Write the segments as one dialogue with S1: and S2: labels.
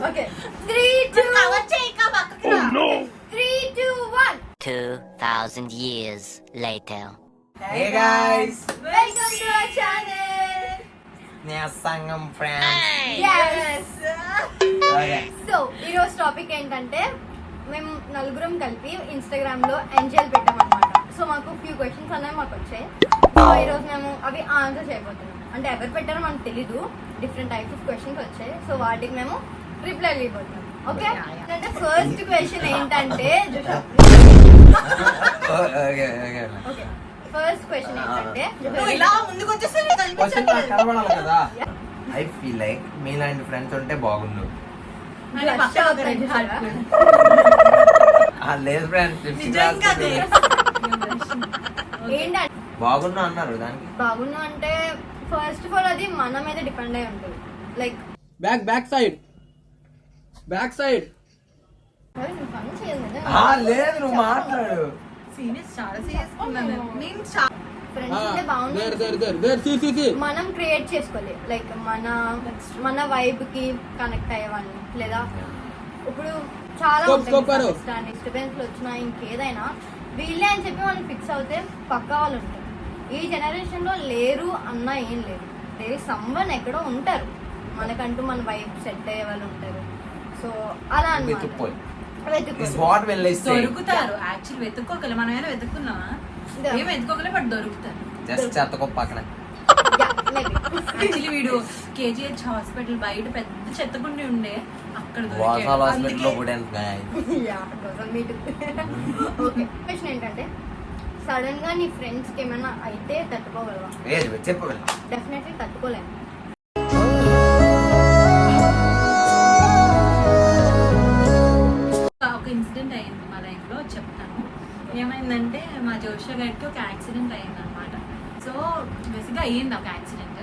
S1: Okay. 3, 2, 3, 2, 1.
S2: 2,000 years later.
S3: Hey guys,
S1: Welcome to our channel.
S3: Sangam friends.
S1: Yes.
S3: Okay.
S1: So ఈరోజు topic ఏంటంటే మేము నలుగురం కలిపి ఇన్స్టాగ్రామ్ లో ఎంజాయ్ పెట్టామన్నమాట. సో మాకు ఫ్యూ క్వశ్చన్స్ అనేవి మాకు వచ్చాయి. సో ఈరోజు మేము అవి ఆన్సర్ చేయబోతున్నాం. అంటే ఎవరు పెట్టారో మనకు తెలీదు, డిఫరెంట్ టైప్స్ ఆఫ్ క్వశ్చన్స్ వచ్చాయి. సో వాటికి మేము రిప్లై ఇవ్వబోతున్నాం. ఓకే, అంటే ఫస్ట్ క్వశ్చన్ ఏంటంటే
S3: Okay.
S1: ఓకే, ఫస్ట్ క్వశ్చన్ ఏంటంటే
S3: Question నాకు కనబడాలి కదా. I feel like మీలాంటి ఫ్రెండ్స్ ఉంటే బాగుండు. లేదు ఫ్రెండ్స్,
S1: ఏంటంటే
S3: బాగున్నా అన్నారు దానికి.
S1: బాగున్నా అంటే ఫస్ట్ ఆఫ్ ఆల్ అది మన మీద డిపెండ్ అయి ఉంటుంది. లైక్
S4: బ్యాక్ సైడ్
S1: ఫన్ చేయాలి,
S3: లేదు నువ్వు మాట్లాడు.
S1: ఫ్రెండ్స్ ఉంటే బాగుంటుంది. మనం క్రియేట్ చేసుకోవాలి, లైక్ మన వైబ్ కి కనెక్ట్ అయ్యేవాళ్ళని. లేదా ఇప్పుడు చాలా డిస్టర్బెన్స్ వచ్చినా ఇంకేదైనా వీళ్ళే అని చెప్పి మనం ఫిక్స్ అవుతే పక్కా వాళ్ళు ఉంటారు. ఈ జనరేషన్ లో లేరు అన్న ఏం లేదు. దేర్ ఇస్ సమ్వన్ ఎక్కడో ఉంటారు, మనకంటూ మన వైబ్ సెట్ అయ్యే వాళ్ళు ఉంటారు. సో అలా అన్నమాట.
S5: దొరుకుతారు. యాక్చువల్ వెతుక్కోగలే, మనం ఏమైనా వెతుక్కున్నామా? ఏం వెతుక్కోగలే, బట్ దొరుకుతారు.
S3: జస్ట్ చెత్తకో పక్కన.
S5: యాక్చువల్లీ వీడు KGH హాస్పిటల్ బయట పెద్ద చెత్తకుండి ఉండే, అక్కడ
S3: వాసాల హాస్పిటల్ లో కూడా
S1: క్వశ్చన్ ఏంటంటే సడన్ గా నీ ఫ్రెండ్స్ కి ఏమైనా అయితే తట్టుకోగలవా?
S3: చెప్పగల.
S1: డెఫినెట్లీ తట్టుకోలేము.
S5: ఒక ఇన్సిడెంట్ అయింది మా లైఫ్ లో, చెప్తాను. ఏమైందంటే మా జోషా గారికి ఒక యాక్సిడెంట్ అయింది అనమాట. సో బేసిక్గా అయ్యింది ఒక యాక్సిడెంట్.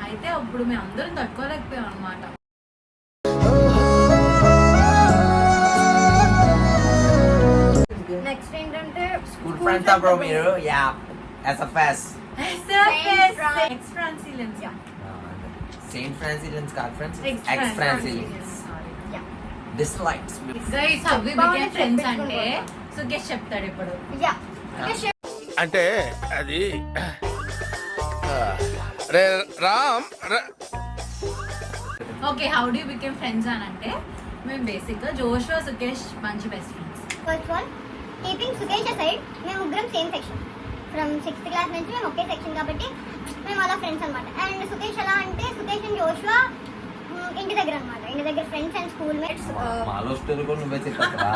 S5: అయితే అప్పుడు మేము అందరం తట్టుకోలేకపోయాం అనమాట.
S1: నెక్స్ట్ ఏంటంటే
S3: స్కూల్ ఫ్రెండ్స్ బ్రో మీరు. Yeah SFS
S5: ex Fransalians.
S3: Saint Fransalians కాదు friends, ex Fransalians. Dislikes
S5: guys how we became friends అంటే సుకేష్ చెప్తాడు ఇప్పుడు.
S1: యా
S6: అంటే అది రే రామ్
S5: okay, how do you became friends అని అంటే మేము బేసిక్ గా జోషువా సుకేష్ మంచి best friends.
S7: First one keeping Sukesh side, మేము ముగ్గురం same section from 6th class నుంచి మేము ఒకే సెక్షన్ కాబట్టి మేము అలా ఫ్రెండ్స్ అనమాట. అండ్ సుకేష్ ఎలా అంటే సుకేష్ అండ్ జోషువా ఇంటి దగ్గర అనమాట, ఇంటి దగ్గర ఫ్రెండ్స్ అండ్ స్కూల్ మేట్స్.
S3: మాలో స్టోరీ కూడా నువ్వే చెప్పరా?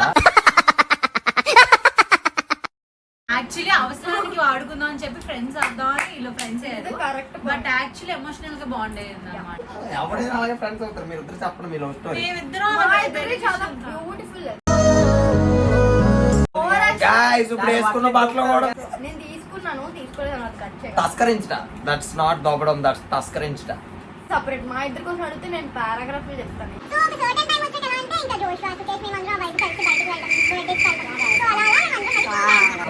S5: యాక్చువల్లీ అవసరానికి వాడుకుందాం అని చెప్పి ఫ్రెండ్స్ అర్థం అని వీళ్ళు ఫ్రెండ్స్ అయ్యారు.
S1: కరెక్ట్.
S5: బట్ యాక్చువల్లీ ఎమోషనల్ గా బాండ్ అయ్యింది అనమాట.
S3: ఎవరైనా అలాగే ఫ్రెండ్స్ అవుతారు. మీరు ఇద్దరు చెప్పండి మీ లవ్ స్టోరీ.
S5: మేమిద్దరం
S1: చాలా బ్యూటిఫుల్.
S3: గైస్ ఇప్పుడు వేసుకున్న బట్టలు కూడా
S1: నేను తీసుకోలేదు, కట్ చేయాలి.
S3: తస్కరించట. దట్స్ నాట్ దోపడం, దట్స్ తస్కరించట.
S1: సపరేట్ మా ఇద్దరి కోసం అడిగితే నేను పారాగ్రాఫ్ చెప్తాను.
S7: సో ఒక సర్టెన్ టైం వచ్చాక ఎలా అంటే ఇంకా జోషువా సుకేష్ మేము అందరం బయట కలిసి బయటకు వెళ్తాం, బర్త్డేస్ వెళ్తాం. సో అలా అలా మేము అందరం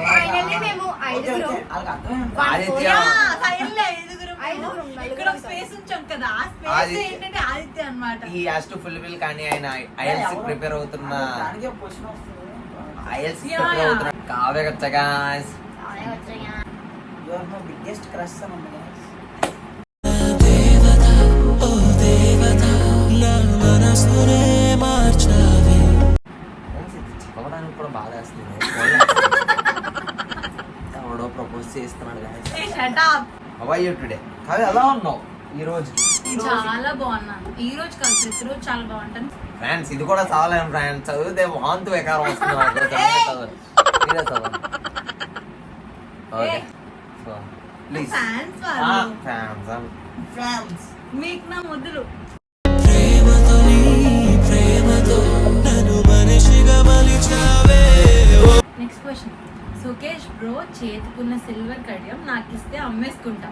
S1: ఫైనల్లీ మేము ఐదుగురం
S5: ఇక్కడ స్పేస్ ఉంచాం కదా, ఆ స్పేస్ ఏంటంటే ఆదిత్య అన్నమాట.
S3: ఈ హాస్ టు ఫుల్ఫిల్. కానీ ఆయన IELTS ప్రిపేర్ అవుతున్న కావ్య గచ్చ గాయ్స్.
S8: బిగ్గెస్ట్ క్రష్
S3: చదవడానికి కూడా బాగా వేస్తుంది. ఎవడో ప్రపోజ్ చేస్తున్నాడు guys. How are you today? Kavya ఎలా ఉన్నావు ఈ రోజు?
S5: చాలా బాగున్నాను ఈ రోజు కాదు, ప్రతిరోజు చాలా బాగుంటాను
S3: ఫ్రెండ్స్. ఇది కూడా చదవలేము ఫ్రెండ్స్, చదివితే వాంతు వికారం వస్తుంది. ఓకే సో ప్లీజ్
S5: ఫ్యాన్స్ మీకు నా ముద్దులు. నెక్స్ట్ క్వశ్చన్, సుకేష్ బ్రో చేతుకున్న సిల్వర్ కడియం నాకు ఇస్తే అమ్మేసుకుంటా.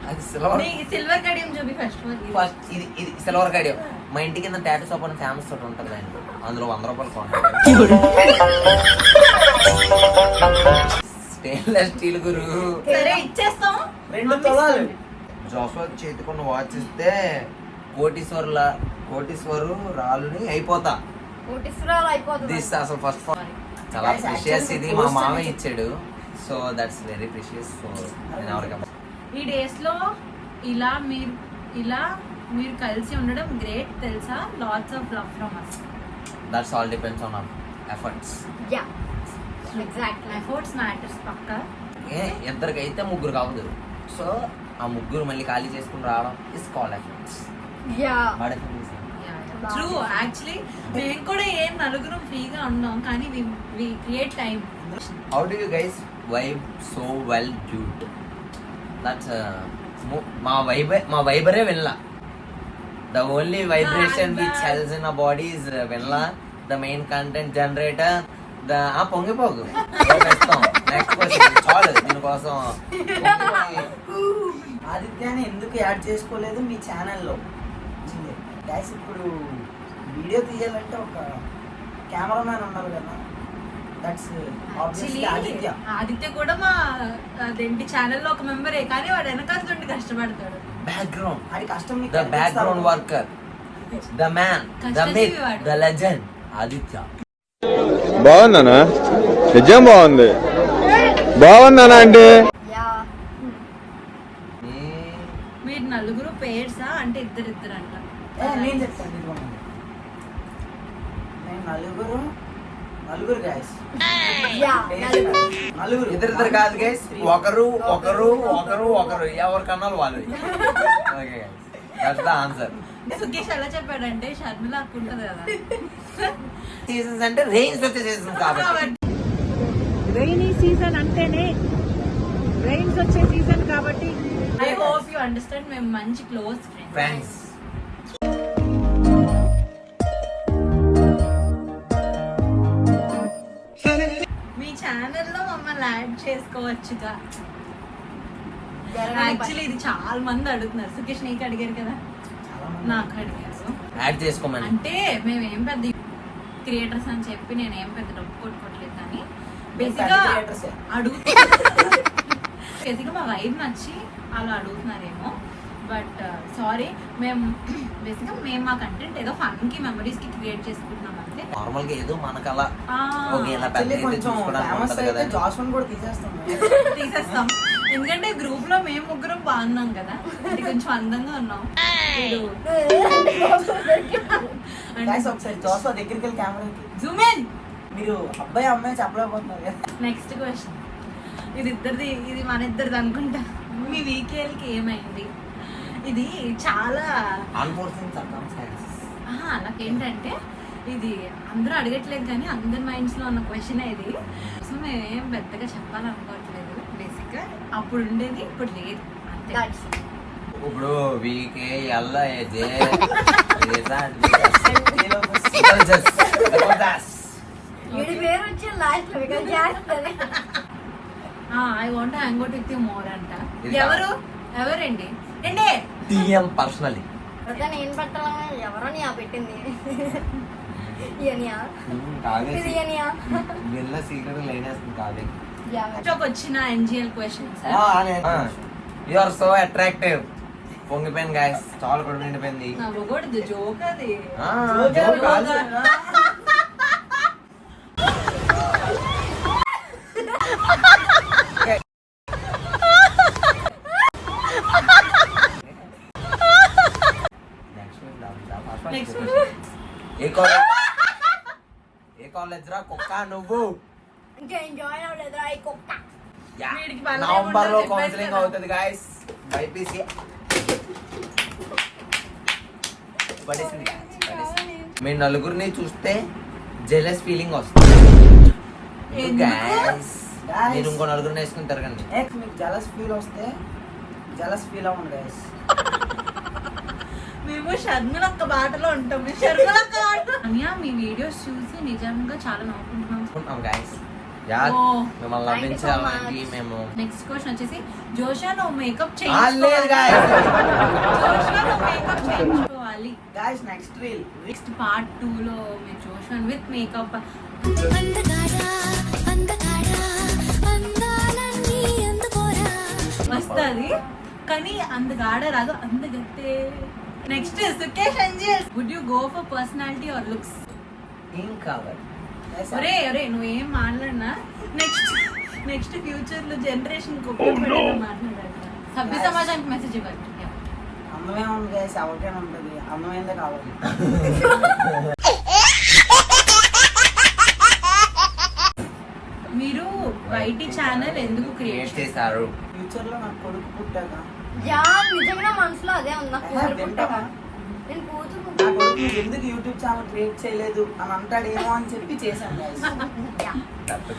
S3: అది సిల్వర్
S5: కడియం చూపి ఫస్ట్.
S3: ఇది సిల్వర్ కడియం. మా ఇంటి కింద టాటూ షాప్ అని ఫేమస్ తోటి ఉంటుంది, అందులో 100 రూపాయలు కొంటాను. స్టెయిన్లెస్ స్టీల్ గురు.
S5: సరే ఇచ్చేస్తాం.
S3: 2 తులాలు. జోసఫ్ చేతికున్న వాచ్ ఇస్తే కోటీశ్వరు రాలుని అయిపోతా.
S1: కోటీశ్వరాలు అయిపోతుంది.
S3: దిస్ అసలు ఫస్ట్ చాలా ప్రిషియస్, ఇది మా మామ ఇచ్చాడు. So that's very precious. So నేను ఎవరికమ్మా
S5: ఈ డేస్ లో ఇలా మీరు కలిసి ఉండడం గ్రేట్ తెలుసా. Lots of love from us.
S3: That's all depends on our efforts.
S1: Yeah exactly.
S5: Efforts matters పక్కా.
S3: ఇద్దరికైతే ముగ్గురు కావదు. సో ఆ ముగ్గురు మళ్ళీ ఖాళీ చేసుకుని రావడం is call efforts.
S1: Yeah
S5: true. Actually మేము కూడా ఏం నలుగురు ఫ్రీగా ఉన్నాం, కానీ we create time.
S3: How do you guys vibe so well dude? That's మా వైబరే వినలా. The only vibration which heals in a body is వినలా. ద మెయిన్ కంటెంట్ జనరేటర్ పొంగిపోగు. నెక్స్ట్ క్వశ్చన్ చాలు దీనికోసం.
S4: ఆదిత్యాన్ని ఎందుకు యాడ్ చేసుకోలేదు మీ ఛానల్లో? గైస్ ఇప్పుడు వీడియో తీయాలంటే ఒక కెమెరామ్యాన్ ఉన్నారు కదా, దట్స్ ఆబ్వియస్లీ ఆదిత్య.
S5: ఆదిత్య కూడా మా అదేంటి ఛానల్లో ఒక మెంబరే, కానీ వాడు వెనకాల నుండి కష్టపడతాడు.
S3: బ్యాక్గ్రౌండ్,
S4: అది కష్టం.
S3: The background worker, the man, the myth, the legend Aditya.
S6: బాగుందనా? నిజం బాగుంది. బాగుందనా అంటే
S1: యా
S5: మీరు నలుగురు పేర్సా అంటే ఇద్దరిద్దరు అంట.
S4: నేను చెప్తాను, ఇదిగోండి. నేను నలుగురు గైస్.
S1: యా
S4: నలుగురు
S3: ఇద్దరిద్దరు కాదు గైస్, ఒకరు ఒకరు ఒకరు ఒకరు, ఎవరికన్నా వాళ్ళు. Okay guys, that's the answer.
S5: Sukesh ఎలా చెప్పాడంటే షర్మిల అక్కుంటది కదా,
S3: సీజన్స్ అంటే రేంజ్ వచ్చే సీజన్స్ కాబట్టి.
S8: రైనీ సీజన్ అంటేనే రైన్స్ వచ్చే సీజన్ కాబట్టి.
S5: I hope you understand. మేము మంచి క్లోజ్
S3: ఫ్రెండ్స్.
S5: మీ ఛానల్లో మమ్మల్ని యాడ్ చేసుకోవచ్చుగా. యాక్చువల్లీ ఇది చాలా మంది అడుగుతున్నారు. సుకేష్ నీకు అడిగారు కదా, నాకు అడిగారు.
S3: యాడ్ చేసుకోమని
S5: అంటే మేము ఏం పెద్ద క్రియేటర్స్ అని చెప్పి నేను ఏం పెద్ద డబ్బు కొట్టుకోవట్లేదు, కానీ బేసిక్గా బేసిక్గా మా వైబ్ నచ్చి అలా అడుగుతున్నారేమో. బట్ సారీ, మేము బేసిక్గా మా కంటెంట్ ఏదో ఫన్కి మెమరీస్కి క్రియేట్ చేసుకుంటున్నాం అంతే.
S3: నార్మల్ గా ఏదో మనకు అలా ఓకే ఇలా పెద్ద
S4: Actually
S3: అయితే
S4: కొంచెం
S3: చూసుకోవడానికి
S4: ఫేమస్
S3: ఉంటది
S4: అయితే
S3: కదా.
S4: జాస్వన్ కూడా తీసేస్తాం.
S5: తీసేస్తాం, ఎందుకంటే గ్రూప్ లో మేము ముగ్గురం బాగున్నాం కదా, అంటే కొంచెం అందంగా ఉన్నాం.
S4: గైస్ ఒకసారి జాస్వా దగ్గరికి వెళ్ళి కెమెరాకి
S5: జూమ్ ఇన్.
S4: మీరు అబ్బాయి అమ్మాయి చెప్పలేకపోతున్నారు కదా.
S5: నెక్స్ట్ క్వశ్చన్, ఇది మన ఇద్దరిది అనుకుంటా. మీ వీకేఎల్కి ఏమైంది? ఇది చాలా
S3: అన్ఫోర్చునేట్ సర్కమ్స్టాన్సెస్.
S5: నాకేంటంటే ఇది అందరూ అడగట్లేదు, కానీ అందరి మైండ్స్ లో ఉన్న క్వశ్చన్ ఇది. సో మేమేం పెద్దగా చెప్పాలనుకోవట్లేదు. బేసిక్గా అప్పుడు ఉండేది ఇప్పుడు లేదు అంతే.
S3: ఇప్పుడు వీకే ఎల్ల జే
S1: వీడి పేరు వచ్చి లాస్ట్ లో ఇక్కడ చేస్తుంది.
S5: I want hang out with you more అంట.
S3: ఇది
S5: ఎవరండి ఏంటి
S3: టీఎం పర్సనలీ.
S1: నేను పెట్టాలని ఎవరో నీ పెట్టింది. ఇయనియా ఇది ఇయనియా
S3: వెళ్ళ సీక్రెట్ లేనేస్తుంది కాదు.
S5: వచ్చిన NGL questions.
S3: You are so attractive. పొంగిపోయింది గాయస్, చాలా కూడా నిండిపోయింది.
S5: నవ్వకూడదు, జోక్ అది.
S3: joke కాదు.
S5: నెక్స్ట్ క్వశ్చన్,
S3: ఏ కాలేజ్ రా కుక్క నువ్వు?
S1: ఇంకా జాయిన్ అవ్వలేదురా ఈ కుక్క.
S5: వీడికి పనులు
S3: నవంబర్ లో
S5: ఏముండవు,
S3: కౌన్సిలింగ్
S5: చెప్పాను
S3: అవుతుంది గాయస్. బైపీసీ పడేసింది. మీ నలుగురిని చూస్తే జెలస్ ఫీలింగ్ వస్తుంది. Guys, మీరు ఇంకో నలుగురిని వేసుకుని తిరగండి.
S4: మీకు జలస్ ఫీల్ వస్తే జలస్ ఫీల్ అవ్వండి గైస్.
S5: మేము షర్మిల ఒక్క బాటలో ఉంటాం. షర్మిల ఒక్క బాట. అన్యా మీ వీడియోస్ చూసి నిజంగా చాలా నవ్వుకుంటున్నాం.
S3: గాయస్ యార్
S5: Oh.
S3: మిమ్మల్ని
S1: Thank you so
S3: నవ్వించాలని
S1: much.
S3: మేము
S5: నెక్స్ట్ క్వశ్చన్ వచ్చేసి, జోషా నువ్వు మేకప్
S3: లేదు guys.
S5: జోషా నువ్వు మేకప్ చేయించుకోవాలి.
S4: Guys next reel
S5: next part 2 లో మీ జోషన్ విత్ మేకప్ వస్తుంది, కానీ అందగాడ రాదు, అందగత్తే next Sukesh Anjal, would you go for personality or looks?
S3: ఏం కావాలి?
S5: ఒరే ఒరే నువ్వేం మాట్లాడినా నెక్స్ట్ ఫ్యూచర్ లో జనరేషన్ కి ఉపయోగపడేలా మాట్లాడాలి. సభ్య సమాజానికి మెసేజ్ ఇవ్వాలి.
S4: అందమే ఉంది గైస్, ఎవరికైనా ఉంటుంది, అందమైందే కావాలి.
S5: మీరు వైటీ ఛానల్ ఎందుకు క్రియేట్
S3: చేశారు?
S4: ఫ్యూచర్ లో నాకు కొడుకు పుట్టాక
S1: యా నిజంగా మనసులో అదే ఉంది నాకు కూతురు పుట్టాక. నేను కూతురు
S4: నా
S1: పుట్టాక.
S4: కొడుకు నువ్వు ఎందుకు యూట్యూబ్ ఛానల్ క్రియేట్ చేయలేదు అని అంటాడేమో అని చెప్పి చేశాను guys.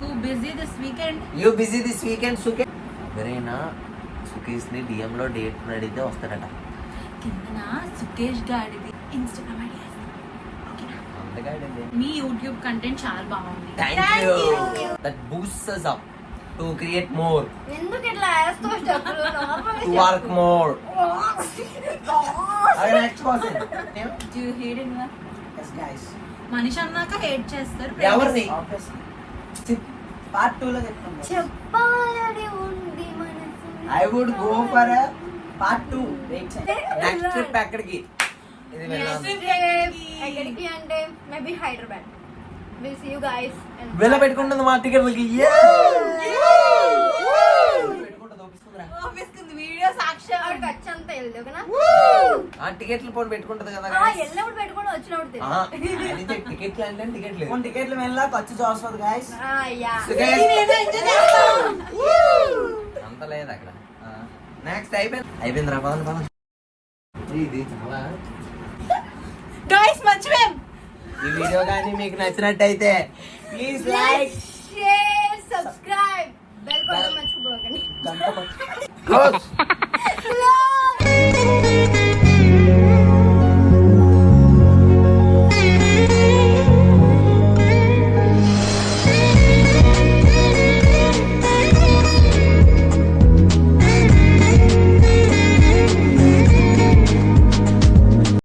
S5: Too busy this weekend?
S3: You busy this weekend సుకే? ఎవరైనా సుకేష్ ని డిఎం లో డేట్ అడిగితే వస్తాడట.
S5: కిందన సుకేష్ గాడిది ఇన్స్టాగ్రామ్ ఐడి మీ యూట్యూబ్ కంటెంట్ చాలా బాగుంది.
S3: Thank you. That boosts us up to create more,
S1: ఎందుకు ఇట్లా వేస్తావు డబ్బులు?
S3: to work more.
S4: Okay, next person.
S5: Do you hate it?
S4: Yes guys.
S5: మనిషి అన్నాక హేట్ చేస్తారు.
S3: ఎవరిని?
S4: Obviously. Part 2 లో చెప్తాను guys.
S1: చెప్పాలని ఉంది మనసు.
S4: I would go for a part 2. Wait చేయండి.
S3: నెక్స్ట్ ట్రిప్ ఎక్కడికి? ఇది వెళ్ళాలి.
S1: ఎక్కడికి అంటే maybe Hyderabad. Will see you guys.
S3: వెళ్ళ పెట్టుకుంటుంది మా టికెట్లకి.
S5: వీడియో సాక్ష్యం
S1: అక్కడికి వచ్చేంత వెళ్దావు కదా.
S3: ఆ టికెట్లు పోటీ పెట్టుకుంటది కదా.
S1: వెళ్ళినప్పుడు పెట్టుకొని వచ్చినప్పుడు తెలియదు.
S3: టికెట్లు అంటే టికెట్లు
S4: కొన్ని టికెట్లు వెళ్ళా ఖర్చు చూస్తుంది guys.
S1: యా
S3: అంత లేదు అక్కడ. నెక్స్ట్ అయిపోయింది రా పదం పదం. ఇది చాలా
S5: గైస్ మర్చిపోయాం.
S3: ఈ వీడియో కానీ మీకు నచ్చినట్టయితే please like,
S1: share, subscribe, bell కొట్టడం మర్చిపోకండి.
S4: గంట పట్టు.
S3: క్లోజ్.